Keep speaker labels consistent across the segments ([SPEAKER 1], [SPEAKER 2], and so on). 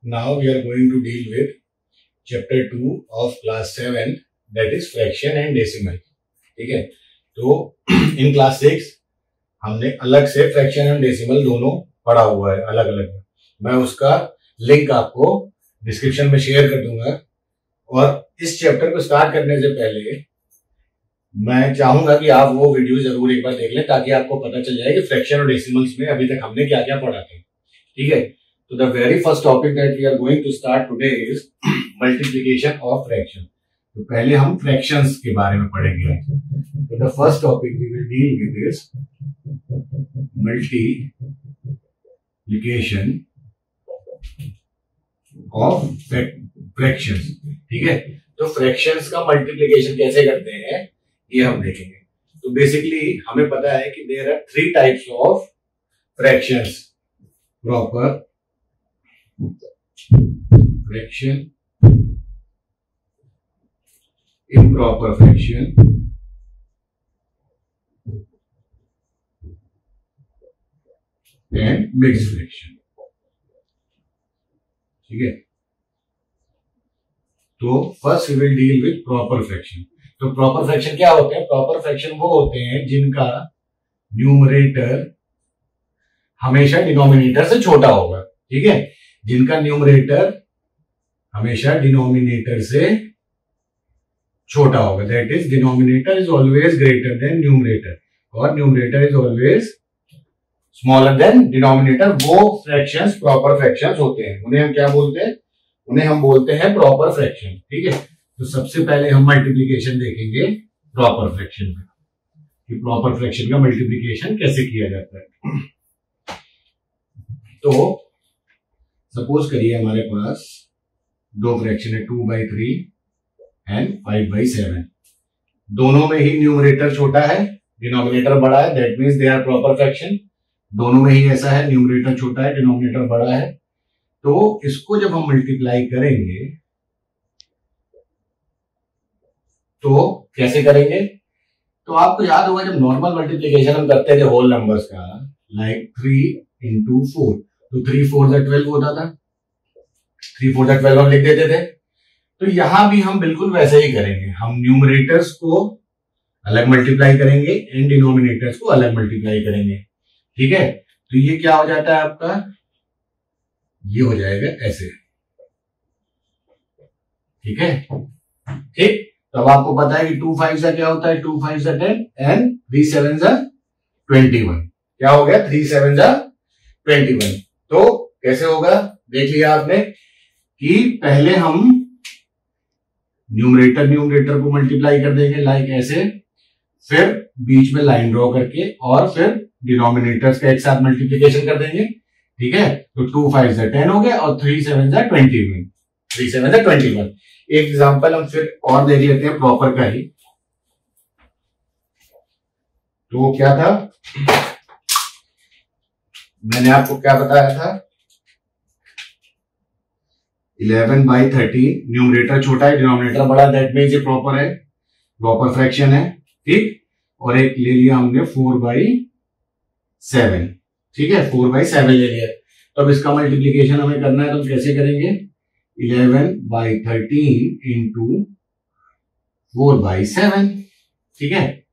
[SPEAKER 1] now we are going to deal with chapter 2 of class 7, that is fraction and decimal. ठीक है, तो in class 6 हमने अलग से फ्रैक्शन एंड डेसिमल दोनों पढ़ा हुआ है अलग अलग में. मैं उसका लिंक आपको डिस्क्रिप्शन में शेयर कर दूंगा. और इस चैप्टर को स्टार्ट करने से पहले मैं चाहूंगा कि आप वो वीडियो जरूर एक बार देख लें, ताकि आपको पता चल जाए कि फ्रैक्शन और डेसिमल्स में अभी तक हमने क्या क्या पढ़ा था. ठीक है, तो the very first topic that we are going to start today is multiplication of fraction. तो पहले हम फ्रैक्शंस के बारे में पढ़ेंगे. तो the first topic we will deal with is multiplication of fractions. ठीक है, तो फ्रैक्शंस का मल्टीप्लिकेशन कैसे करते हैं ये हम देखेंगे. तो बेसिकली हमें पता है कि there are 3 types of fractions: proper fraction, improper fraction and mixed fraction. ठीक है, तो first we will deal with proper fraction. तो प्रॉपर फ्रैक्शन क्या होते हैं? प्रॉपर फ्रैक्शन वो होते हैं जिनका न्यूमरेटर हमेशा डिनोमिनेटर से छोटा होगा. ठीक है, जिनका न्यूमरेटर हमेशा डिनोमिनेटर से छोटा होगा. That is denominator is always greater than numerator और numerator is always smaller than denominator. वो फ्रैक्शंस प्रॉपर फ्रैक्शंस होते हैं. उन्हें हम क्या बोलते हैं? उन्हें हम बोलते हैं प्रॉपर फ्रैक्शन. ठीक है, तो सबसे पहले हम मल्टीप्लिकेशन देखेंगे प्रॉपर फ्रैक्शन में, कि प्रॉपर फ्रैक्शन का मल्टीप्लिकेशन कैसे किया जाता है. तो सपोज करिए हमारे पास दो फ्रैक्शन है, 2/3 एंड 5/7. दोनों में ही न्यूमरेटर छोटा है, डिनोमिनेटर बड़ा है. That means they are proper fraction. दोनों में ही ऐसा है, न्यूमरेटर छोटा है, डिनोमिनेटर बड़ा है. तो इसको जब हम मल्टीप्लाई करेंगे तो कैसे करेंगे? तो आपको याद होगा जब नॉर्मल मल्टीप्लिकेशन हम करते थे होल नंबर्स का, लाइक 3 into 4, तो 3 4 12 होता था. 3 4 12 हम लिख देते थे. तो यहां भी हम बिल्कुल वैसे ही करेंगे. हम न्यूमरेटर्स को अलग मल्टीप्लाई करेंगे एंड डिनोमिनेटर्स को अलग मल्टीप्लाई करेंगे. ठीक है, तो ये क्या हो जाता है आपका? ये हो जाएगा ऐसे. ठीक है, ठीक. तो अब आपको पता है कि 2 5 से क्या होता है? 2 5 से 10 एंड 3 7 से 21. क्या हो गया? 3 7 से 21. तो कैसे होगा? देख लिया आपने कि पहले हम न्यूमरेटर को मल्टीप्लाई कर देंगे लाइक ऐसे, फिर बीच में लाइन ड्रॉ करके, और फिर डिनोमिनेटर्स का एक साथ मल्टीप्लिकेशन कर देंगे. ठीक है, तो 2 5 से 10 हो गया और 3 7 से 21. 3 7 से 21. एक एग्जांपल हम फिर और देख लेते हैं प्रॉपर का ही. तो क्या था, मैंने आपको क्या बताया था? 11/13. न्यूमरेटर छोटा है, डिनोमिनेटर बड़ा. दैट मीन्स ये प्रॉपर है, प्रॉपर फ्रैक्शन है. ठीक, और एक ले लिया हमने 4/7. ठीक है, 4/7 ले लिया. तो अब इसका मल्टीप्लिकेशन हमें करना है, तो हम कैसे करेंगे? 11/13 into 4/7. ठीक है,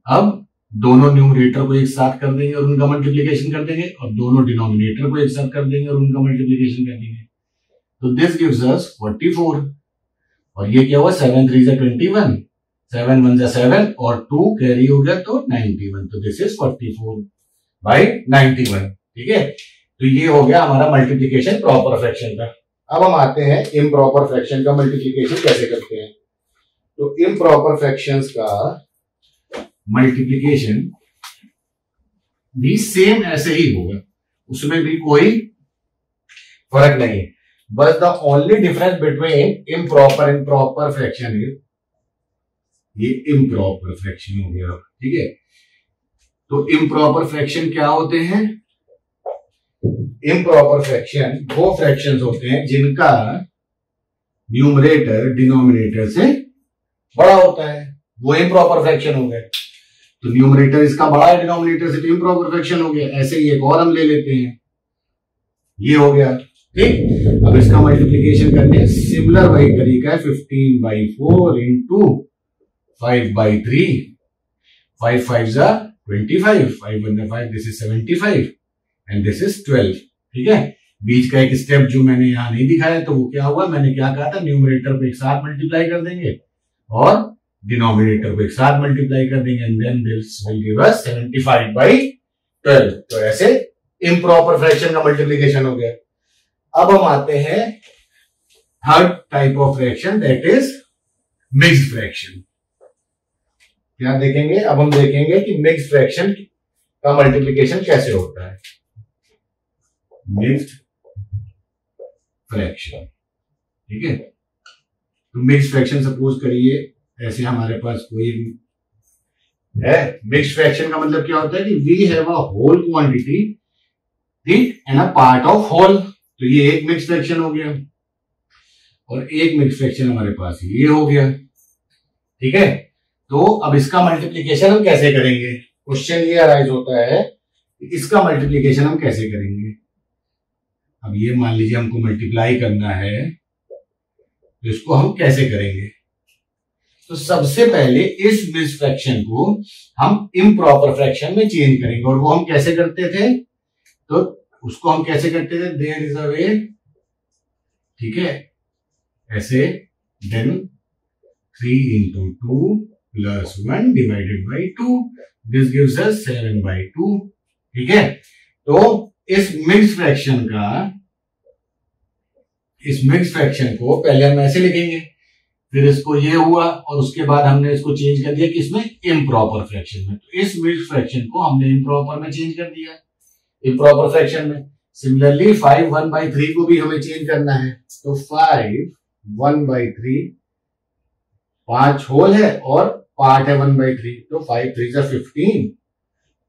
[SPEAKER 1] अब दोनों न्यूमरेटर को एक साथ कर देंगे और उनका मल्टीप्लिकेशन कर देंगे, और दोनों डिनोमिनेटर को एक साथ कर देंगे और उनका मल्टीप्लिकेशन कर देंगे. तो दिस गिव्स अस 44. और ये क्या हुआ? 7 3 से 21, 7 1 से 7 और 2 कैरी हो गया तो 91. तो दिस इज 44/91. ठीक है, तो ये हो गया हमारा मल्टीप्लिकेशन प्रॉपर फ्रैक्शन का. अब हम आते हैं इम्प्रॉपर फ्रैक्शन का मल्टीप्लिकेशन कैसे करते हैं. तो इम्प्रॉपर फ्रैक्शंस का मल्टीप्लिकेशन भी सेम ऐसे ही होगा, उसमें भी कोई फर्क नहीं. बस the only difference between improper and proper fraction is ये इम्प्रॉपर फ्रैक्शन हो गया. ठीक है, तो इम्प्रॉपर फ्रैक्शन क्या होते हैं? इम्प्रॉपर फ्रैक्शन वो फ्रैक्शंस होते हैं जिनका न्यूमरेटर डिनोमिनेटर से बड़ा होता है, वो इम्प्रॉपर फ्रैक्शन हो गए. तो न्यूमरेटर इसका बड़ा है डिनोमिनेटर से, तो इम्प्रॉपर फ्रैक्शन हो गया. ऐसे ही एक और हम ले लेते हैं, ये हो गया. ठीक। अब इसका मल्टीप्लीकेशन करने सिमिलर वही तरीका है, 15/4 इंटू 5/3, 5 5 जा 25, 5 1 5, this is 75 and this is 12। ठीक है, बीच का एक स्टेप जो मैंने यहां नहीं दिखाया, तो वो क्या हुआ, मैंने क्या कहा था, न्यूमरेटर को एक साथ मल्टीप्लाई कर देंगे और डिनोमिनेटर को एक साथ मल्टीप्लाई कर देंगे and then this will give us 75/12। तो ऐसे इम्प्रॉपर फ्रैक्शन का मल्टीप्लीकेशन हो गया। अब हम आते हैं third type of fraction, that is mixed fraction. क्या देखेंगे, अब हम देखेंगे कि मिक्स्ड फ्रैक्शन का मल्टीप्लीकेशन कैसे होता है। मिक्स्ड फ्रैक्शन, ठीक है। तो मिक्स्ड फ्रैक्शन सपोज करिए ऐसे हमारे पास कोई है। मिक्स्ड फ्रैक्शन का मतलब क्या होता है कि we have a whole quantity, ठीक, and a part of whole. तो ये एक मिक्स्ड फ्रैक्शन हो गया और एक मिक्स्ड फ्रैक्शन हमारे पास ये हो गया। ठीक है, तो अब इसका मल्टीप्लीकेशन हम कैसे करेंगे, क्वेश्चन ये अराइज होता है कि इसका मल्टीप्लीकेशन हम कैसे करेंगे। अब ये मान लीजिए हमको मल्टीप्लाई करना है, तो इसको हम कैसे करेंगे। तो सबसे पहले इस मिक्स्ड फ्रैक्शन को हम इम्प्रॉपर फ्रैक्शन में चेंज करेंगे, और वो हम कैसे करते थे, तो उसको हम कैसे करते थे, देयर इज अ वे, ठीक है, ऐसे, then 3 into 2 plus 1 divided by 2, this gives us 7/2। ठीक है, तो इस मिक्स्ड फ्रैक्शन को पहले हम ऐसे लिखेंगे, फिर इसको ये हुआ और उसके बाद हमने इसको चेंज कर दिया किसमें, इम्प्रॉपर फ्रैक्शन में। तो इस मिक्स्ड फ्रैक्शन को हमने इम्प्रॉपर में चेंज कर दिया, इम्प्रॉपर फ्रैक्शन में। सिमिलरली 5 1/3 को भी हमें चेंज करना है, तो 5 1/3, 5 होल है और पार्ट है 1/3, तो 5 3 जा 15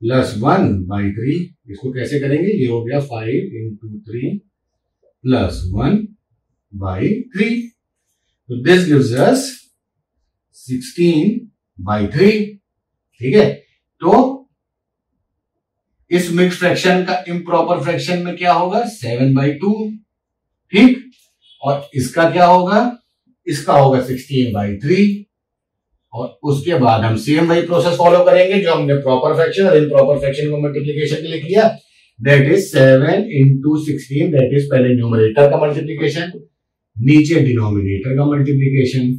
[SPEAKER 1] प्लस 1/3। इसको कैसे करेंगे, ये हो गया 5 into 3 प्लस 1/3, तो दिस गिव्स अस 16/3। ठीक है, तो इस मिक्स्ड फ्रैक्शन का इम्प्रॉपर फ्रैक्शन में क्या होगा, 7/2। ठीक, और इसका क्या होगा, इसका होगा 16/3। और उसके बाद हम सेम वही प्रोसेस फॉलो करेंगे जो हमने प्रॉपर फ्रैक्शन और इम्प्रॉपर फ्रैक्शन को मल्टीप्लीकेशन के लिए किया, that is 7 into 16, that is पहले न्यूमरेटर का मल्टीप्लीकेशन, नीचे डिनोमिनेटर का मल्टीप्लीकेशन।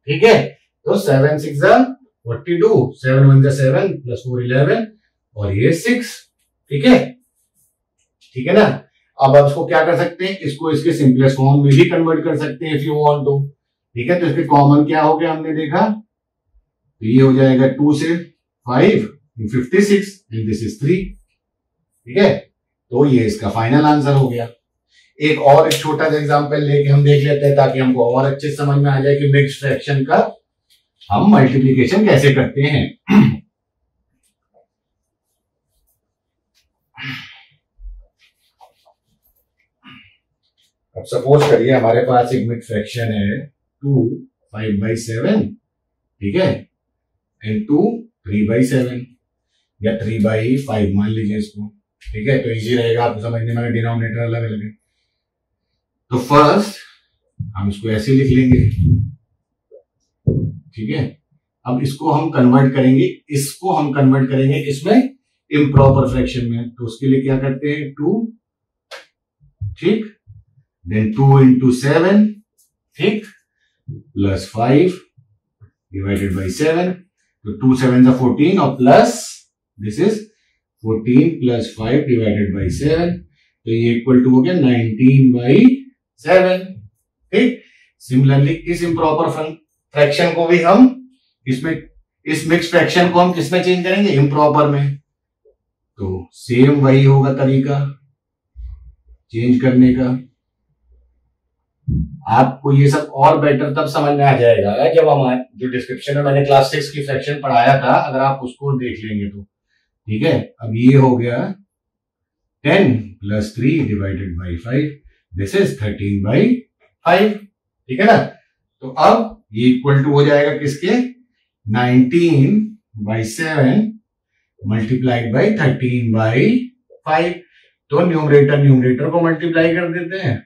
[SPEAKER 1] ठीक है, तो 7 6 जा 42, 7 1 जा 7 प्लस 4 11 और ये 6। ठीक है, ठीक है ना। अब आप इसको क्या कर सकते हैं, इसको इसके सिंपलेस्ट फॉर्म में भी कन्वर्ट कर सकते हैं इफ यू वांट टू। ठीक है, तो इसके कॉमन क्या हो गया हमने देखा, तो ये हो जाएगा 2 से 5 56 एंड दिस इज 3। ठीक है, तो ये इसका फाइनल आंसर हो गया। एक और एक छोटा सा एग्जांपल लेके हम देख लेते हैं ताकि हमको और अच्छे से समझ में आ जाए कि मिक्स्ड फ्रैक्शन का हम मल्टीप्लीकेशन कैसे करते हैं। अब सपोज करिए हमारे पास एक मिक्स्ड फ्रैक्शन है 2 5/7, ठीक है, एंड 2 3/7 या 3/5 मान लीजिए इसको। ठीक है, तो इजी रहेगा आपको समझने में, डिनोमिनेटर अलग अलग है। तो फर्स्ट हम इसको ऐसे लिख लेंगे। ठीक है, अब इसको हम कन्वर्ट करेंगे इसमें इम्प्रॉपर फ्रैक्शन में। तो उसके लिए क्या करते हैं, 2, ठीक, देन 2 into 7, ठीक, प्लस 5 डिवाइडेड बाई 7, तो 2 7 जा 14 और plus this is 14 plus 5 divided by 7, तो ये इक्वल टू हो गया 19/7। ठीक, सिमिलरली इस इम्प्रॉपर फ्रैक्शन को भी हम इसमें, इस मिक्स फ्रैक्शन को हम किसमें चेंज करेंगे, इम्प्रॉपर में। तो सेम वही होगा तरीका चेंज करने का। आपको ये सब और बेटर तब समझ में आ जाएगा जब हम, जो डिस्क्रिप्शन में मैंने क्लास 6 की फ्रैक्शन पढ़ाया था, अगर आप उसको देख लेंगे तो। ठीक है, अब ये हो गया 10 plus 3 divided by 5, this is 13/5। ठीक है ना, तो अब ये इक्वल टू हो जाएगा किसके, 19/7 मल्टीप्लाइड बाई 13/5। तो न्यूमरेटर को मल्टीप्लाई कर देते हैं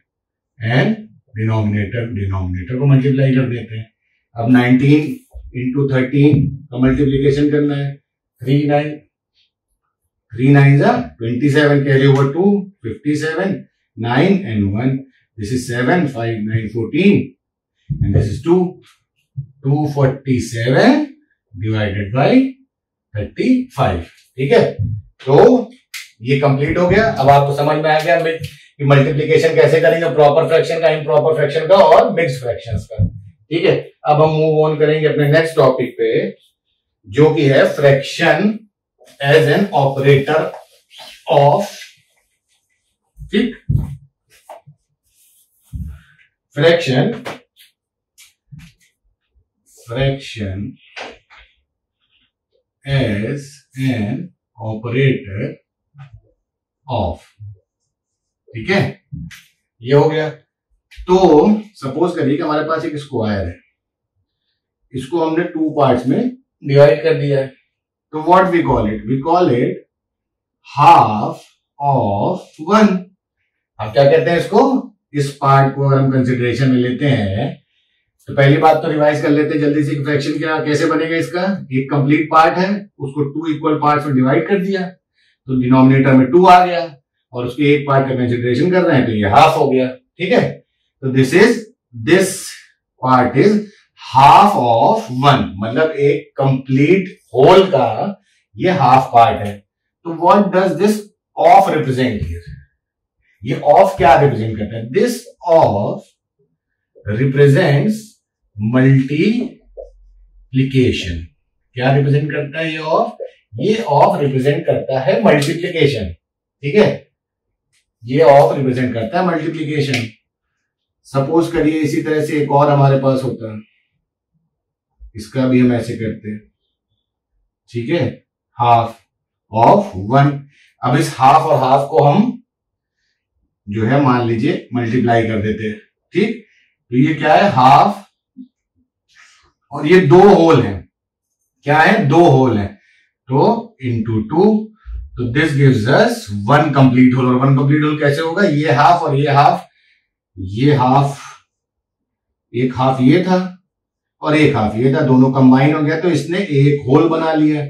[SPEAKER 1] एंड डिनोमिनेटर को मल्टीप्लाई कर देते हैं। अब 19 इंटू 13 का मल्टीप्लीकेशन करना है। 3 9 27, carry over 2 57, 9 and 1, this is 7, 5 9 14 and this is 247 divided by 35। ठीक है, तो ये कंप्लीट हो गया। अब आपको समझ में आ गया कि मल्टीप्लीकेशन कैसे करेंगे, प्रॉपर फ्रैक्शन का, इम्प्रॉपर फ्रैक्शन का और मिक्स्ड फ्रैक्शंस का। ठीक है, अब हम मूव ऑन करेंगे अपने नेक्स्ट टॉपिक पे, जो कि है fraction as an operator of, ठीक, fraction as an operator of. ठीक है, ये हो गया। तो सपोज करिए कि हमारे पास एक स्क्वायर है, इसको हमने 2 पार्ट्स में डिवाइड कर दिया है। तो what we call it half of 1। हम क्या कहते हैं इसको, इस पार्ट को अगर हम कंसिडरेशन में लेते हैं तो पहली बात तो रिवाइज कर लेते हैं जल्दी से, फ्रैक्शन क्या कैसे बनेगा। इसका एक कंप्लीट पार्ट है, उसको 2 इक्वल पार्ट्स में डिवाइड कर दिया तो डिनोमिनेटर में 2 आ गया, और उसके एक पार्ट का कंसिडरेशन कर रहे हैं तो ये हाफ हो गया। ठीक है, तो this part is half of 1, मतलब एक कंप्लीट होल का ये हाफ पार्ट है। तो what does this of represent here, ये ऑफ क्या रिप्रेजेंट करता है, दिस ऑफ रिप्रेजेंट्स मल्टीप्लीकेशन। क्या रिप्रेजेंट करता है ये ऑफ रिप्रेजेंट करता है मल्टीप्लीकेशन। ठीक है, ये ऑफ रिप्रेजेंट करता है मल्टीप्लीकेशन। सपोज करिए इसी तरह से एक और हमारे पास होता है, इसका भी हम ऐसे करते हैं। ठीक है, हाफ ऑफ 1। अब इस हाफ और हाफ को हम जो है मान लीजिए मल्टीप्लाई कर देते हैं। ठीक, तो ये क्या है, हाफ, और ये 2 होल हैं। क्या है, 2 होल हैं, तो इंटू 2, तो this gives us 1 complete whole. और 1 कंप्लीट होल कैसे होगा, ये हाफ और ये हाफ, एक हाफ ये था और एक हाफ ये था, दोनों कंबाइन हो गया तो इसने एक होल बना लिया।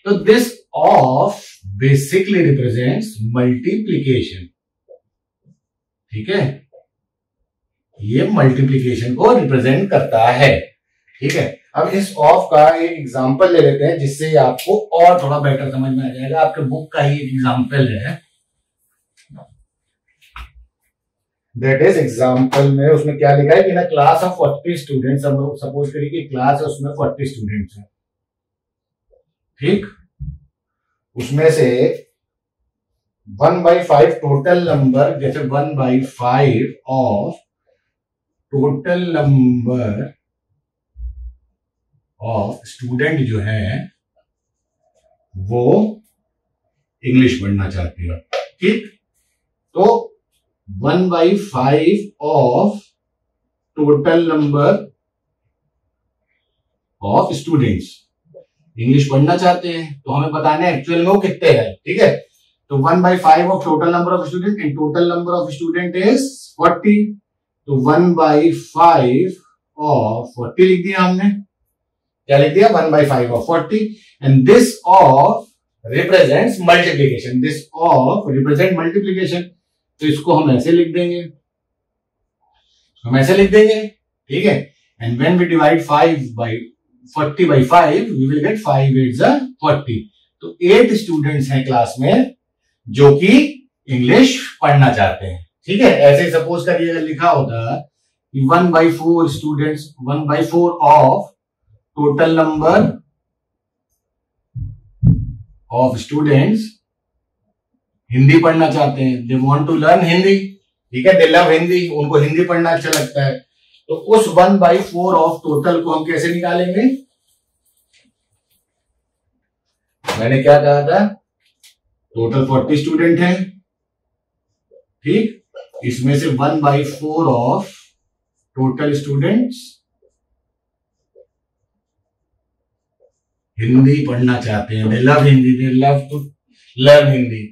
[SPEAKER 1] तो this of basically represents multiplication. ठीक है, ये मल्टीप्लीकेशन को रिप्रेजेंट करता है। ठीक है, अब इस ऑफ का एक एग्जांपल ले लेते हैं जिससे आपको और थोड़ा बेटर समझ में आ जाएगा। आपके बुक का ही एक एग्जांपल है, दैट इज एग्जांपल में उसमें क्या लिखा है कि ना क्लास ऑफ 40 स्टूडेंट्स, सपोज करिए कि क्लास है उसमें 40 स्टूडेंट्स हैं। ठीक, उसमें से 1/5 टोटल नंबर, जैसे 1/5 of total number of student जो है वो इंग्लिश पढ़ना चाहते हो। ठीक, तो 1/5 of total number of students English पढ़ना चाहते हैं, तो हमें बताना है एक्चुअल में वो कितने हैं। ठीक है, तो 1/5 of total number of student and total number of student is 40। तो 1/5 ऑफ 40 लिख दिया हमने। क्या लिख दिया, 1/5 of 40, and this of represents multiplication. This of represent multiplication, तो इसको हम ऐसे लिख देंगे, ठीक है। And when we divide 40 by 5, we will get 5 8s are 40। तो 8 स्टूडेंट्स हैं क्लास में जो कि इंग्लिश पढ़ना चाहते हैं। ठीक है, ऐसे सपोज करिए अगर लिखा होता कि 1/4 students, 1/4 of total number of students Hindi पढ़ना चाहते हैं, they want to learn Hindi. ठीक है, दे लव हिंदी, उनको हिंदी पढ़ना अच्छा लगता है। तो उस 1/4 ऑफ टोटल को हम कैसे निकालेंगे, मैंने क्या कहा था, टोटल 40 स्टूडेंट हैं। ठीक, इसमें से 1/4 ऑफ टोटल स्टूडेंट्स हिंदी पढ़ना चाहते हैं, they love Hindi, they love to learn Hindi.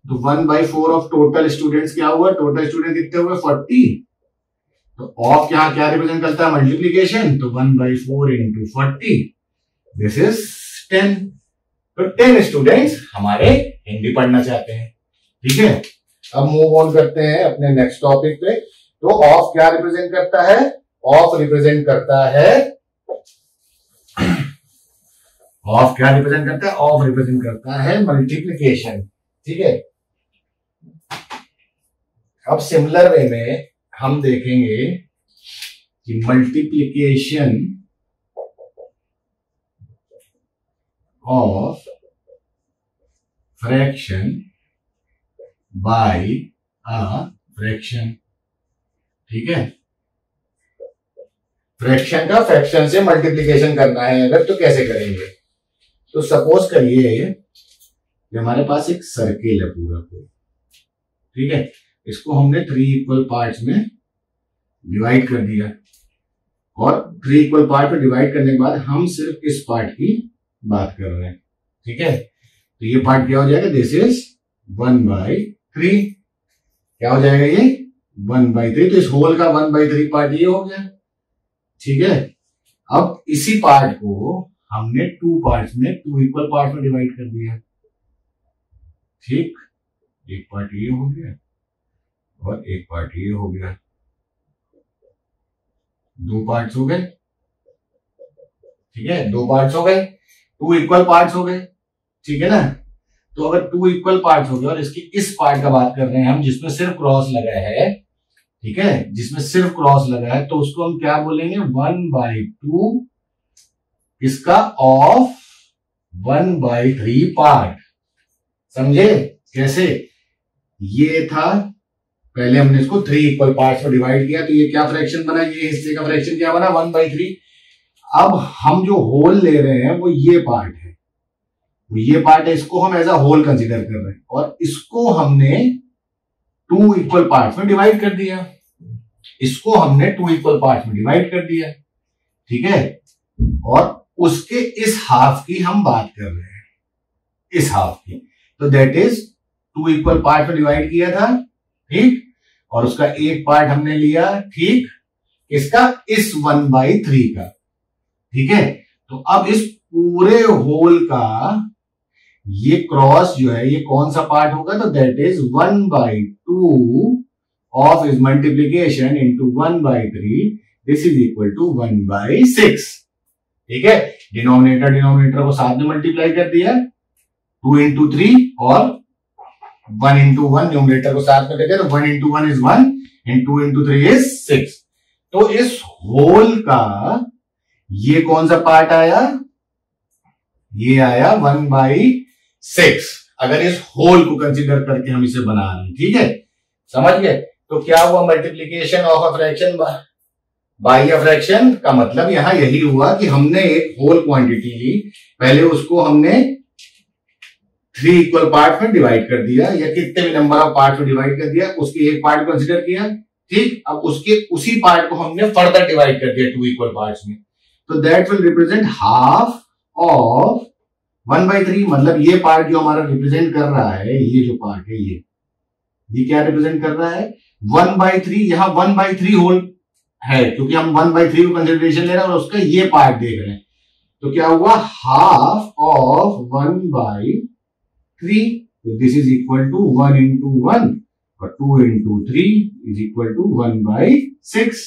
[SPEAKER 1] तो 1/4 ऑफ टोटल स्टूडेंट्स क्या हुआ, टोटल स्टूडेंट कितने हुए 40, तो ऑफ यहां क्या रिप्रेजेंट करता है, मल्टीप्लीकेशन, तो 1/4 इंटू 40, दिस इज 10। तो 10 स्टूडेंट्स हमारे हिंदी पढ़ना चाहते हैं, ठीक है। अब मूव ऑन करते हैं अपने नेक्स्ट टॉपिक पे। तो ऑफ क्या रिप्रेजेंट करता है, ऑफ रिप्रेजेंट करता है, ऑफ क्या रिप्रेजेंट करता है, ऑफ रिप्रेजेंट करता है मल्टीप्लीकेशन, ठीक है। अब सिमिलर वे में हम देखेंगे कि multiplication of fraction by a fraction, ठीक है। फ्रैक्शन का फ्रैक्शन से मल्टीप्लीकेशन करना है अगर, तो कैसे करेंगे। तो सपोज करिए कि हमारे पास एक सर्किल है पूरा कोई, ठीक है। इसको हमने 3 इक्वल पार्ट्स में डिवाइड कर दिया, और 3 इक्वल पार्ट में डिवाइड करने के बाद हम सिर्फ इस पार्ट की बात कर रहे हैं, ठीक है। तो ये पार्ट क्या हो जाएगा, दिस इज 1/3, क्या हो जाएगा ये 1/3। तो इस होल का 1/3 पार्ट ये हो गया, ठीक है। अब इसी पार्ट को हमने 2 पार्ट्स में, 2 इक्वल पार्ट में डिवाइड कर दिया, ठीक। एक पार्ट ये हो गया और एक पार्ट ये हो गया, 2 पार्ट्स हो गए, ठीक है। 2 पार्ट्स हो गए, 2 इक्वल पार्ट्स हो गए, ठीक है ना। तो अगर 2 इक्वल पार्ट्स हो गए और इसकी इस पार्ट का बात कर रहे हैं हम जिसमें सिर्फ क्रॉस लगा है, ठीक है, जिसमें सिर्फ क्रॉस लगा है, तो उसको हम क्या बोलेंगे, 1/2 इसका ऑफ 1/3 पार्ट। समझे कैसे, ये था, पहले हमने इसको 3 इक्वल पार्ट्स में डिवाइड किया, तो ये क्या फ्रैक्शन बना, ये हिस्से का फ्रैक्शन क्या बना, 1/3। अब हम जो होल ले रहे हैं वो ये पार्ट है, ये पार्ट है, इसको हम एज अ होल कंसीडर कर रहे हैं, और इसको हमने 2 इक्वल पार्ट्स में डिवाइड कर दिया, इसको हमने 2 इक्वल पार्ट्स में डिवाइड कर दिया, ठीक है। और उसके इस हाफ की हम बात कर रहे हैं, इस हाफ की, तो दैट इज 2 इक्वल पार्ट में डिवाइड किया था, ठीक, और उसका एक पार्ट हमने लिया, ठीक, इसका इस 1/3 का, ठीक है। तो अब इस पूरे होल का ये क्रॉस जो है, ये कौन सा पार्ट होगा, तो that is 1/2 of is multiplication into 1/3, this is equal to 1/6, ठीक है। डिनोमिनेटर को साथ में मल्टीप्लाई कर दिया, 2 इंटू 3 और 1 इंटू 1, न्यूमरेटर को साथ में कर दिया, तो 1 into 1 is 1 and 2 into 3 is 6। तो इस होल का ये कौन सा पार्ट आया, ये आया 1/6, अगर इस होल को कंसीडर करके हम इसे बना रहे हैं, ठीक है, समझ गए। तो क्या हुआ, multiplication of a fraction by a fraction का मतलब यहां यही हुआ कि हमने एक होल क्वांटिटी ली, पहले उसको हमने 3 इक्वल पार्ट में डिवाइड कर दिया, या कितने भी नंबर ऑफ पार्ट में डिवाइड कर दिया, उसके एक पार्ट को कंसीडर किया, ठीक। अब उसके उसी पार्ट को हमने फर्दर डिवाइड कर दिया 2 इक्वल पार्ट्स में, तो that will represent half of 1/3। मतलब ये पार्ट जो हमारा रिप्रेजेंट कर रहा है, ये जो पार्ट है, ये क्या रिप्रेजेंट कर रहा है, 1/3। यहां 1/3 होल है क्योंकि हम 1/3 को कंसिडरेशन ले रहे हैं और उसका ये पार्ट देख रहे हैं, तो क्या हुआ, half of 1/3, this is equal to 1 into 1 और 2 इंटू 3 इज इक्वल टू 1/6।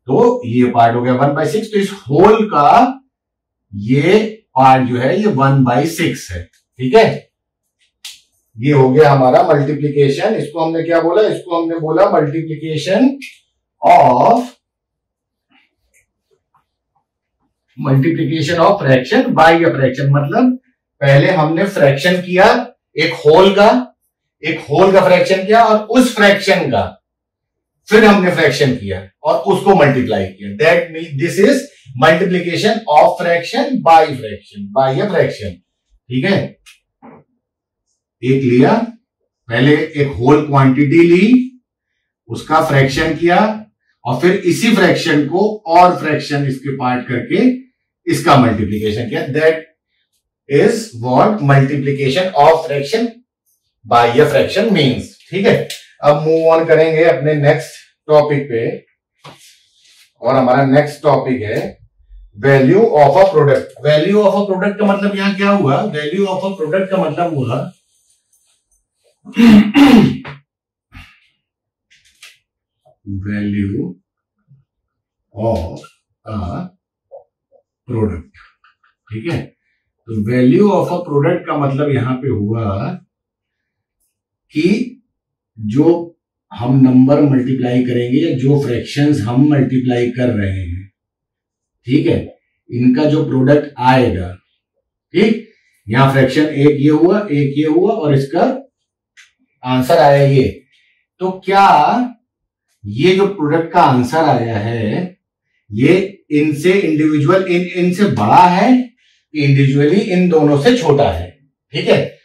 [SPEAKER 1] तो ये पार्ट हो गया 1/6। तो इस होल का ये पार्ट जो है ये 1/6 है, ठीक है। ये हो गया हमारा मल्टीप्लीकेशन। इसको हमने क्या बोला, इसको हमने बोला multiplication of fraction by a fraction. मतलब पहले हमने फ्रैक्शन किया एक होल का फ्रैक्शन किया, और उस फ्रैक्शन का फिर हमने फ्रैक्शन किया और उसको मल्टीप्लाई किया, that mean this is multiplication of fraction by a fraction, ठीक है। एक लिया, पहले एक होल क्वांटिटी ली, उसका फ्रैक्शन किया, और फिर इसी फ्रैक्शन को और फ्रैक्शन इसके पार्ट करके इसका मल्टीप्लीकेशन किया, that is what multiplication of fraction by a fraction means, ठीक है। अब मूव ऑन करेंगे अपने नेक्स्ट टॉपिक पे। और हमारा नेक्स्ट टॉपिक है value of a product. Value of a product का मतलब यहां क्या हुआ? वैल्यू ऑफ अ प्रोडक्ट का मतलब हुआ वैल्यू ऑफ अ प्रोडक्ट। ठीक है, तो वैल्यू ऑफ अ प्रोडक्ट का मतलब यहां पे हुआ कि जो हम नंबर मल्टीप्लाई करेंगे या जो फ्रैक्शंस हम मल्टीप्लाई कर रहे हैं, ठीक है, इनका जो प्रोडक्ट आएगा, ठीक, यहां फ्रैक्शन एक ये हुआ, एक ये हुआ और इसका आंसर आया ये। तो क्या ये जो प्रोडक्ट का आंसर आया है ये इनसे इंडिविजुअल इनसे बड़ा है, इंडिविजुअली इन दोनों से छोटा है? ठीक है,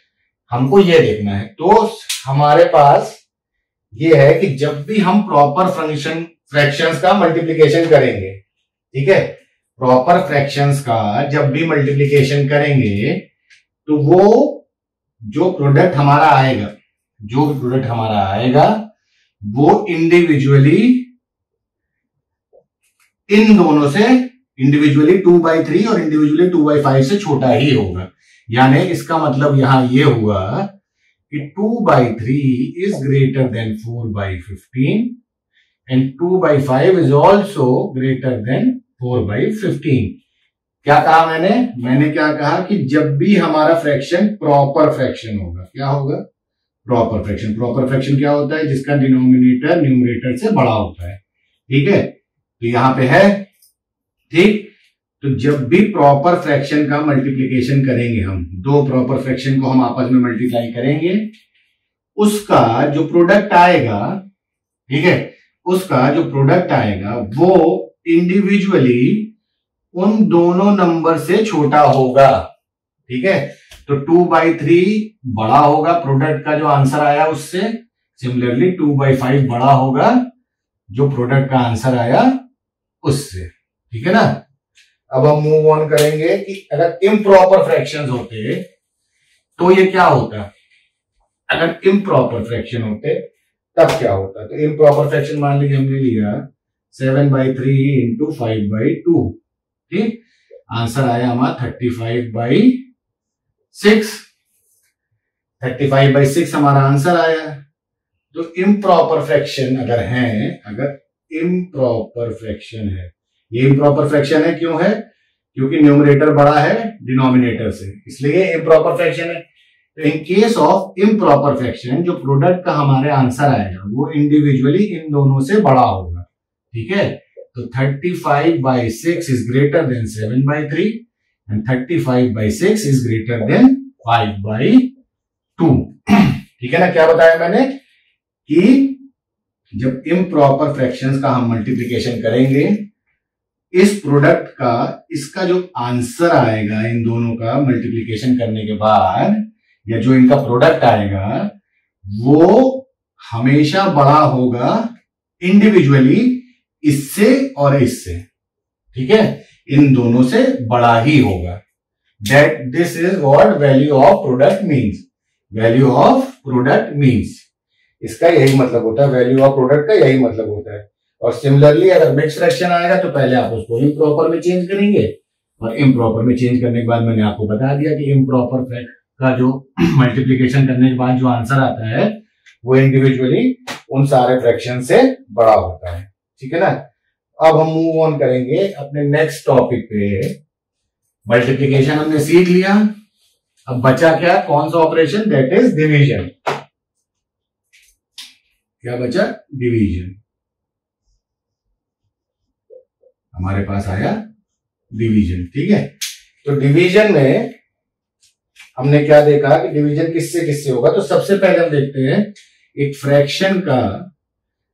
[SPEAKER 1] हमको ये देखना है। तो हमारे पास ये है कि जब भी हम प्रॉपर फ्रैक्शंस का मल्टीप्लिकेशन करेंगे, ठीक है, प्रॉपर फ्रैक्शंस का जब भी मल्टीप्लिकेशन करेंगे तो वो जो प्रोडक्ट हमारा आएगा वो इंडिविजुअली इन दोनों से, इंडिविजुअली 2/3 और इंडिविजुअली 2/5 से छोटा ही होगा। यानी इसका मतलब यहां ये हुआ कि 2/3 is greater than 4/15 and 2/5 is also greater than 4/15। क्या कहा मैंने क्या कहा कि जब भी हमारा फ्रैक्शन प्रॉपर फ्रैक्शन होगा, क्या होगा? Proper fraction. प्रॉपर फ्रैक्शन क्या होता है? जिसका डिनोमिनेटर न्यूमरेटर से बड़ा होता है। ठीक है, तो यहां पे है, ठीक। तो जब भी प्रॉपर फ्रैक्शन का मल्टीप्लिकेशन करेंगे, हम दो प्रॉपर फ्रैक्शन को हम आपस में मल्टीप्लाई करेंगे, उसका जो प्रोडक्ट आएगा, ठीक है, उसका जो प्रोडक्ट आएगा वो इंडिविजुअली उन दोनों नंबर से छोटा होगा। ठीक है, तो 2/3 बड़ा होगा प्रोडक्ट का जो आंसर आया उससे, सिमिलरली 2/5 बड़ा होगा जो प्रोडक्ट का आंसर आया उससे। ठीक है ना। अब हम मूव ऑन करेंगे कि अगर इम्प्रॉपर फ्रैक्शंस होते तो ये क्या होता? अगर इम्प्रॉपर फ्रैक्शन होते तब क्या होता? तो इम्प्रॉपर फ्रैक्शन मान लीजिए हमने लिया 7/3 इंटू 5/2, ठीक, आंसर आया हमारा 35/6। 35/6 हमारा आंसर आया। तो इम्प्रॉपर फ्रैक्शन अगर इम्प्रॉपर फ्रैक्शन है, ये इम्प्रॉपर फ्रैक्शन है, क्यों है? क्योंकि न्यूमरेटर बड़ा है डिनोमिनेटर से, इसलिए इम्प्रॉपर फ्रैक्शन है। तो in case of improper fraction जो प्रोडक्ट का हमारे आंसर आएगा वो इंडिविजुअली इन दोनों से बड़ा होगा। ठीक है, तो 35/6 is greater than 7/3 and 35/6 is greater than 5/2। ठीक है ना। क्या बताया मैंने कि जब इम्प्रॉपर फ्रैक्शंस का हम मल्टीप्लिकेशन करेंगे, इस प्रोडक्ट का, इसका जो आंसर आएगा इन दोनों का मल्टीप्लिकेशन करने के बाद, या जो इनका प्रोडक्ट आएगा वो हमेशा बड़ा होगा इंडिविजुअली इससे और इससे। ठीक है, इन दोनों से बड़ा ही होगा। That this is what value of product means. Value of product means, इसका यही मतलब होता है, वैल्यू ऑफ प्रोडक्ट का यही मतलब होता है। और सिमिलरली अगर मिक्स फ्रैक्शन आएगा तो पहले आप उसको इम्प्रॉपर में चेंज करेंगे, और इम्प्रॉपर में चेंज करने के बाद मैंने आपको बता दिया कि इम्प्रॉपर का जो मल्टीप्लिकेशन करने के बाद जो आंसर आता है वो इंडिविजुअली उन सारे फ्रैक्शन से बड़ा होता है। ठीक है ना। अब हम मूव ऑन करेंगे अपने नेक्स्ट टॉपिक पे। मल्टीप्लिकेशन हमने सीख लिया, अब बचा क्या? कौन सा ऑपरेशन? That is division. क्या बचा? डिवीजन। हमारे पास आया डिवीजन। ठीक है, तो डिवीजन में हमने क्या देखा कि डिवीजन किससे किससे होगा। तो सबसे पहले हम देखते हैं एक फ्रैक्शन का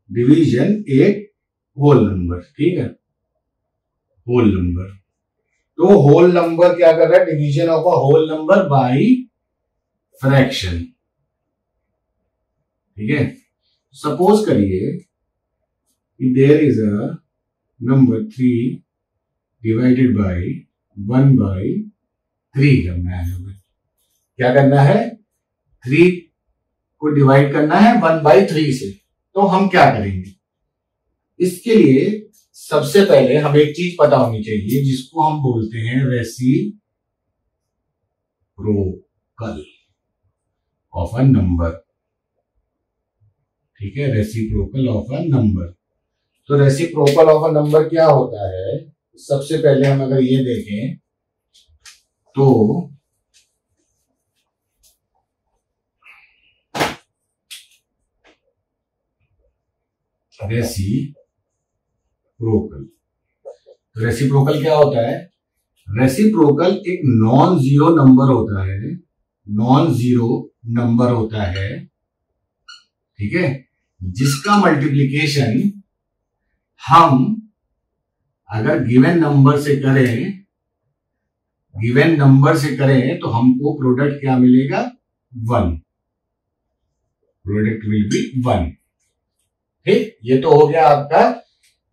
[SPEAKER 1] डिवीजन एक होल नंबर। ठीक है, होल नंबर। तो होल नंबर क्या कर रहा है? Division of a whole number by fraction. ठीक है, सपोज करिए कि there is a number 3 divided by 1/3 करना है हमें। क्या करना है? 3 को डिवाइड करना है 1/3 से। तो हम क्या करेंगे? इसके लिए सबसे पहले हमें एक चीज पता होनी चाहिए जिसको हम बोलते हैं रेसिप्रोकल ऑफ अ नंबर। ठीक है, रेसिप्रोकल ऑफ अ नंबर। तो रेसिप्रोकल ऑफ अ नंबर क्या होता है? सबसे पहले हम अगर ये देखें तो रेसिप्रोकल, तो रेसिप्रोकल क्या होता है? रेसिप्रोकल एक नॉन जीरो नंबर होता है, नॉन जीरो नंबर होता है, ठीक है, जिसका मल्टीप्लिकेशन हम अगर गिवन नंबर से करें तो हमको प्रोडक्ट क्या मिलेगा? 1। Product will be 1। ठीक, ये तो हो गया आपका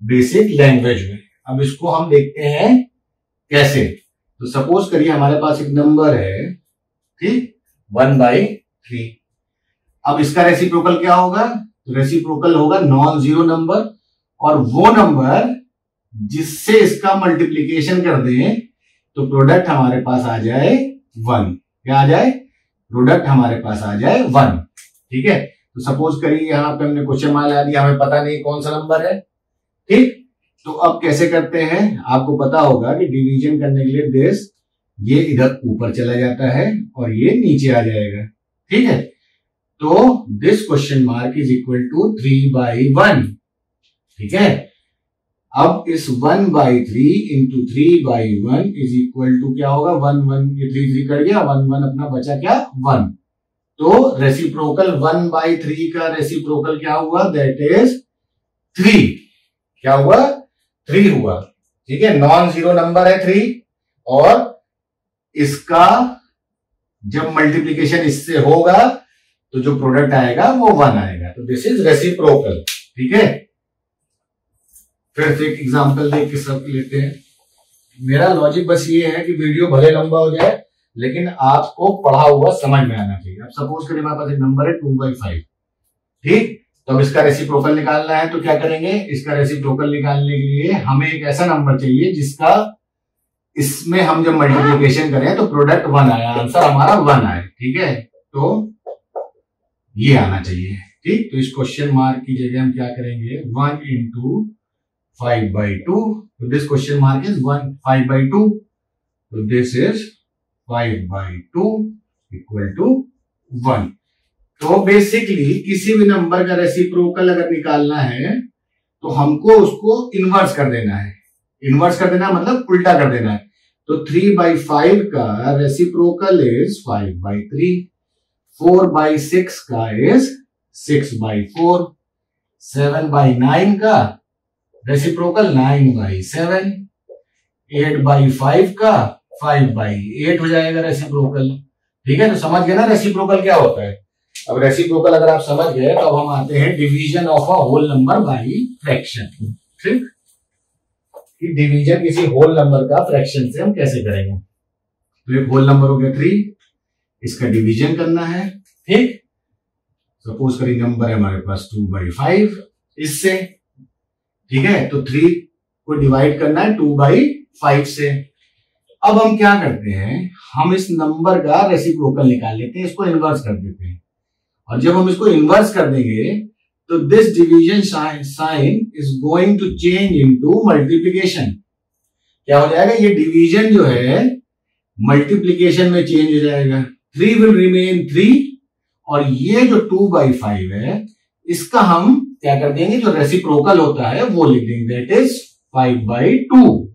[SPEAKER 1] बेसिक लैंग्वेज में। अब इसको हम देखते हैं कैसे। तो सपोज करिए हमारे पास एक नंबर है, ठीक, 1/3। अब इसका रेसिप्रोकल क्या होगा? तो रेसिप्रोकल होगा नॉन जीरो नंबर, और वो नंबर जिससे इसका मल्टीप्लीकेशन कर दें तो प्रोडक्ट हमारे पास आ जाए 1। क्या आ जाए? प्रोडक्ट हमारे पास आ जाए 1। ठीक है, तो सपोज करिए यहां पे हमने क्वेश्चन मार्क लगा दिया, हमें पता नहीं कौन सा नंबर है। ठीक, तो अब कैसे करते हैं? आपको पता होगा कि डिवीजन करने के लिए दिस ये इधर ऊपर चला जाता है और ये नीचे आ जाएगा। ठीक है, तो this question mark is equal to 3/1। ठीक है, अब इस 1/3 इंटू 3/1 इज इक्वल टू क्या होगा? 1 1, ये 3 3 कट गया, 1 1 अपना बचा क्या? 1। तो रेसिप्रोकल 1/3 का रेसिप्रोकल क्या हुआ? That is 3। क्या हुआ? 3 हुआ। ठीक है, नॉन जीरो नंबर है 3, और इसका जब मल्टीप्लीकेशन इससे होगा तो जो प्रोडक्ट आएगा वो 1 आएगा। तो दिस इज रेसिप्रोकल। ठीक है, फिर से एक एग्जांपल देख के सब लेते हैं। मेरा लॉजिक बस ये है कि वीडियो भले लंबा हो जाए लेकिन आपको पढ़ा हुआ समझ में आना चाहिए। अब सपोज करिए हमारे पास एक नंबर है 2/5। ठीक, तो अब इसका रेसिप्रोकल निकालना है तो क्या करेंगे? इसका रेसिप्रोकल निकालने के लिए हमें एक ऐसा नंबर चाहिए जिसका इसमें हम जब मल्टीप्लीकेशन करें तो प्रोडक्ट 1 आया, आंसर हमारा 1 आए। ठीक है, तो ये आना चाहिए। ठीक, तो इस क्वेश्चन मार्क की जगह हम क्या करेंगे? 1 इंटू 5/2। तो दिस क्वेश्चन मार्क इज 5/2। तो दिस इज 5/2 इक्वल टू 1। तो बेसिकली किसी भी नंबर का रेसिप्रोकल अगर निकालना है तो हमको उसको इनवर्स कर देना है। इनवर्स कर देना मतलब उल्टा कर देना है। तो 3/5 का रेसिप्रोकल इज 5/3, 4/6 का इज 6/4, 7/9 का रेसिप्रोकल 9/7, 8/5 का 5/8 हो जाएगा रेसिप्रोकल। ठीक है, तो समझ गए ना रेसिप्रोकल क्या होता है। अब रेसिप्रोकल अगर आप समझ गए तो अब हम आते हैं division of a whole number by fraction. ठीक, कि डिवीजन किसी होल नंबर का फ्रैक्शन से हम कैसे करेंगे। तो एक होल नंबर हो गया 3, इसका डिवीजन करना है। ठीक, सपोज करिए नंबर है हमारे पास 2/5 इससे। ठीक है, तो 3 को डिवाइड करना है 2/5 से। अब हम क्या करते हैं? हम इस नंबर का रेसिप्रोकल निकाल लेते हैं, इसको इनवर्स कर देते हैं, और जब हम इसको इनवर्स कर देंगे तो this division sign is going to change into multiplication. क्या हो जाएगा? ये डिवीजन जो है मल्टीप्लिकेशन में चेंज हो जाएगा। 3 विल रिमेन 3, और ये जो 2/5 है इसका हम क्या कर देंगे? जो रेसिप्रोकल होता है वो लिख देंगे, दैट इज 5/2।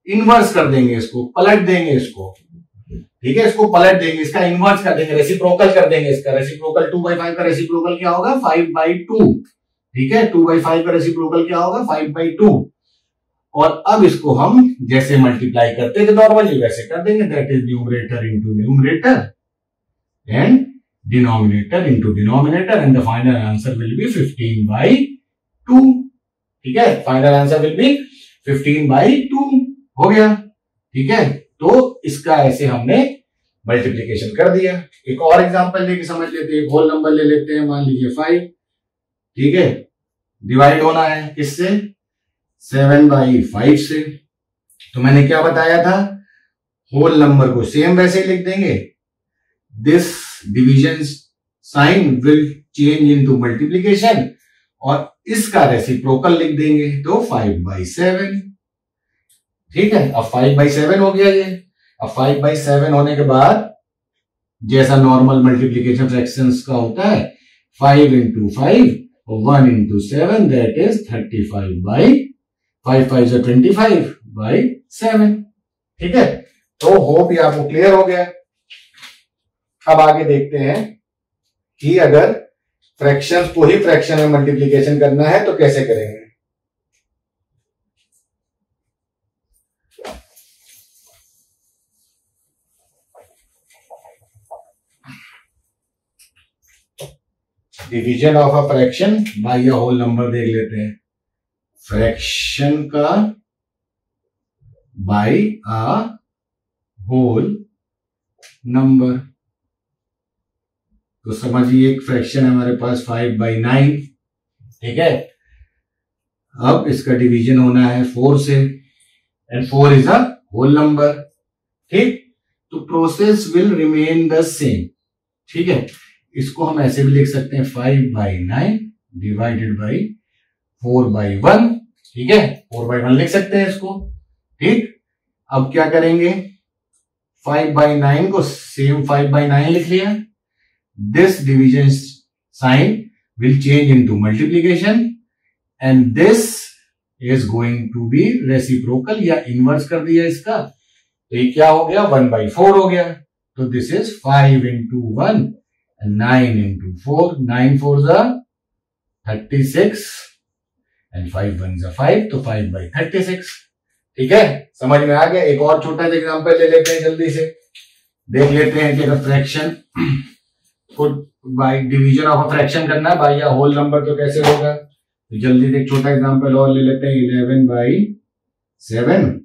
[SPEAKER 1] इनवर्स कर देंगे, इसको पलट देंगे इसको। ठीक है, इसको पलट देंगे, इसका इनवर्स कर देंगे, रेसिप्रोकल कर देंगे। इसका रेसिप्रोकल 2/5 का रेसिप्रोकल क्या होगा? 5/2। ठीक है, 2/5 का रेसिप्रोकल क्या होगा? 5/2। और अब इसको हम जैसे मल्टीप्लाई करते थे नॉर्मली वैसे कर देंगे, that is numerator into numerator and denominator into denominator, and the final answer will be 15/2। ठीक है, फाइनल आंसर विल बी 15/2 हो गया। ठीक है, तो इसका ऐसे हमने मल्टीप्लीकेशन कर दिया। एक और एग्जांपल लेके समझ लेते हैं। एक होल नंबर ले लेते हैं, मान लीजिए 5। ठीक है, डिवाइड होना है किससे? 7/5 से। तो मैंने क्या बताया था, होल नंबर को सेम वैसे ही लिख देंगे, this division sign will change into multiplication, और इसका रेसिप्रोकल लिख देंगे, तो 5/7। ठीक है, अब 5/7 हो गया ये। अब 5/7 होने के बाद जैसा नॉर्मल मल्टीप्लीकेशन फ्रैक्शंस का होता है, 5 into 5 और 1 into 7, दैट इज 35/5 5 25/7। ठीक है, तो होप ये आपको क्लियर हो गया। अब आगे देखते हैं कि अगर फ्रैक्शंस को ही फ्रैक्शन में मल्टीप्लीकेशन करना है तो कैसे करेंगे। Division of a fraction by a whole number देख लेते हैं। फ्रैक्शन का बाय अ होल नंबर, तो समझिए एक फ्रैक्शन है हमारे पास 5/9। ठीक है, अब इसका डिवीजन होना है 4 से, and 4 is a whole number. ठीक, तो process will remain the same. ठीक है, इसको हम ऐसे भी लिख सकते हैं 5/9 डिवाइडेड बाई 4/1। ठीक है, 4/1 लिख सकते हैं इसको। ठीक, अब क्या करेंगे, 5/9 को सेम 5/9 लिख लिया, this division sign will change into multiplication and this is going to be reciprocal या इनवर्स कर दिया इसका, तो ये क्या हो गया, 1/4 हो गया। तो this is 5 into 1 and 9 into 4, 9 4s are 36 and 5 1s are 5, तो 5/36। ठीक है, समझ में आ गया। एक और छोटा सा एग्जांपल ले लेते हैं, जल्दी से देख लेते हैं कि अगर फ्रैक्शन को by division of a fraction करना है बाय अ होल नंबर तो कैसे होगा। तो जल्दी से एक छोटा एग्जांपल और ले लेते हैं, 11/7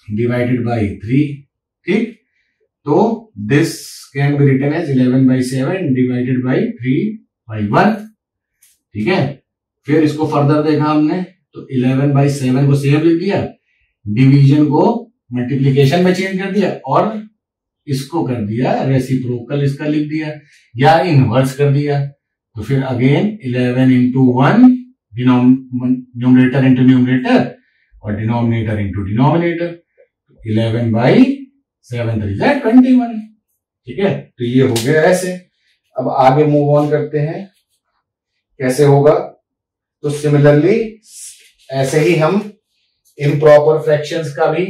[SPEAKER 1] डिवाइडेड बाई 3। ठीक, तो this can be written as 11/7 divided by 3/1। ठीक है, फिर इसको फर्दर देखा हमने, तो 11/7 को सेम लिख दिया, डिवीजन को मल्टीप्लीकेशन में चेंज कर दिया, और इसको कर दिया रेसिप्रोकल, इसका लिख दिया या इनवर्स कर दिया। तो फिर again 11 into 1 numerator into numerator और डिनोमिनेटर इंटू डिनोमिनेटर, 11/7 3 is 21। ठीक है, तो ये हो गया ऐसे। अब आगे मूव ऑन करते हैं, कैसे होगा। तो सिमिलरली ऐसे ही हम इम्प्रॉपर फ्रैक्शंस का भी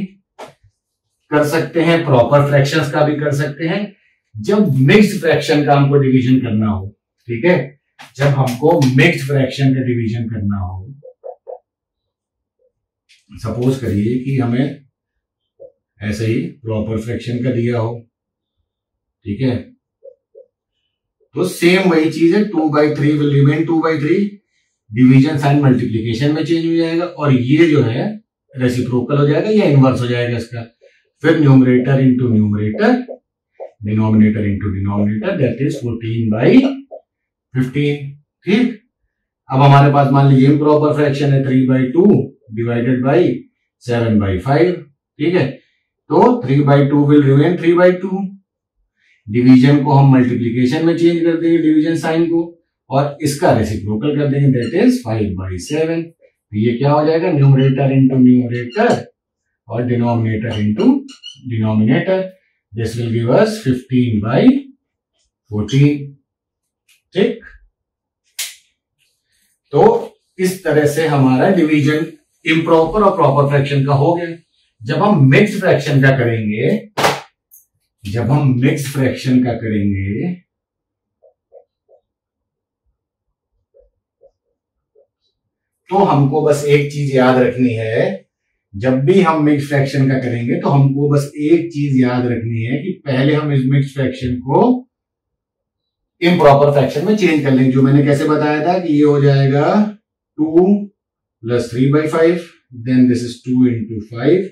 [SPEAKER 1] कर सकते हैं, प्रॉपर फ्रैक्शंस का भी कर सकते हैं, जब मिक्स्ड फ्रैक्शन का हमको डिवीजन करना हो। ठीक है, जब हमको मिक्स्ड फ्रैक्शन का डिवीजन करना हो, सपोज करिए कि हमें ऐसे ही प्रॉपर फ्रैक्शन का दिया हो। ठीक है, तो सेम वही चीज है, 2/3 will remain 2/3, division sign multiplication में चेंज हो जाएगा, और ये जो है रेसिप्रोकल हो जाएगा या इनवर्स हो जाएगा इसका। फिर numerator into numerator, denominator into denominator, that is 14/15। ठीक, अब हमारे पास मान लीजिए इम्प्रॉपर फ्रैक्शन है 3/2 डिवाइडेड बाई 7/5। ठीक है, तो 3/2 विल रिमेन 3/2, डिवीजन को हम मल्टीप्लीकेशन में चेंज कर देंगे, डिवीजन साइन को, और इसका रेसिप्रोकल कर देंगे, दैट इज 5/7। तो ये क्या हो जाएगा, न्यूमरेटर इंटू न्यूमरेटर और denominator into denominator, this will give अस 15/14। ठीक, तो इस तरह से हमारा डिवीजन इम्प्रॉपर और प्रॉपर फ्रैक्शन का हो गया। जब हम मिक्स्ड फ्रैक्शन का करेंगे, तो हमको बस एक चीज याद रखनी है, जब भी हम मिक्स्ड फ्रैक्शन का करेंगे तो हमको बस एक चीज याद रखनी है कि पहले हम इस मिक्स्ड फ्रैक्शन को इम्प्रॉपर फ्रैक्शन में चेंज कर लेंगे। जो मैंने कैसे बताया था कि ये हो जाएगा 2 + 3/5, then this is 2 into 5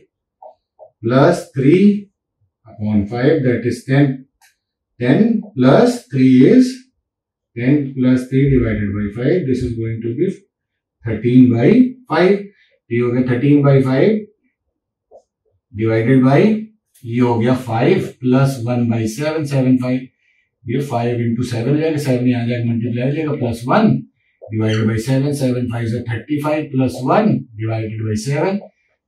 [SPEAKER 1] plus 3/5, that is 10. 10 plus 3 is 10 plus 3 divided by 5. This is going to give 13/5. तो ये हो गया 13/5 डिवाइडेड बाई, ये हो गया 5 प्लस 1/7, 7/5, ये 5 इंटू 7 हो जाएगा, 7 यहाँ जाएगा मल्टीप्लाई हो जाएगा, प्लस 1 डिवाइडेड बाई 7, 7/5 से 35 plus 1 divided by 7,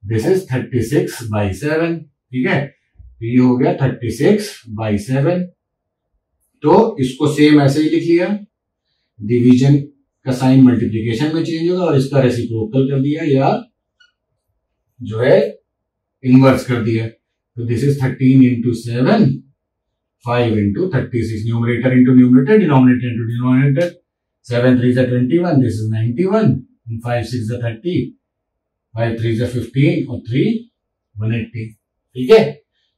[SPEAKER 1] this is 36/7। ठीक है, तो ये हो गया 36/7। तो इसको सेम ऐसे ही लिख लिया, डिवीजन का साइन मल्टीप्लीकेशन में चेंज होगा और इसका रेसिप्रोकल कर दिया या जो है इनवर्स कर दिया। तो this is 13 into 7, 5 into 36, numerator into numerator, denominator into denominator, 7 3 21, this is 91, 5 6 30, 5 3 15 और 3 180। ठीक है,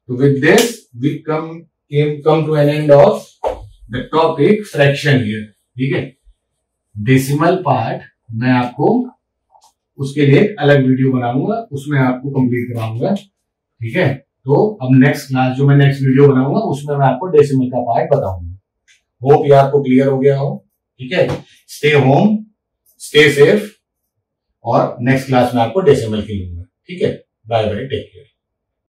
[SPEAKER 1] तो with this we come to an end of the topic fraction here। ठीक है, डेसिमल पार्ट मैं आपको उसके लिए अलग वीडियो बनाऊंगा, उसमें आपको कंप्लीट कराऊंगा। ठीक है, तो अब नेक्स्ट क्लास जो मैं नेक्स्ट वीडियो बनाऊंगा उसमें मैं आपको डेसिमल का पार्ट बताऊंगा। होप ये आपको क्लियर हो गया हो। ठीक है, स्टे होम, स्टे सेफ, और नेक्स्ट क्लास में आपको डेसिमल की लूंगा। ठीक है, बाय बाय, टेक केयर।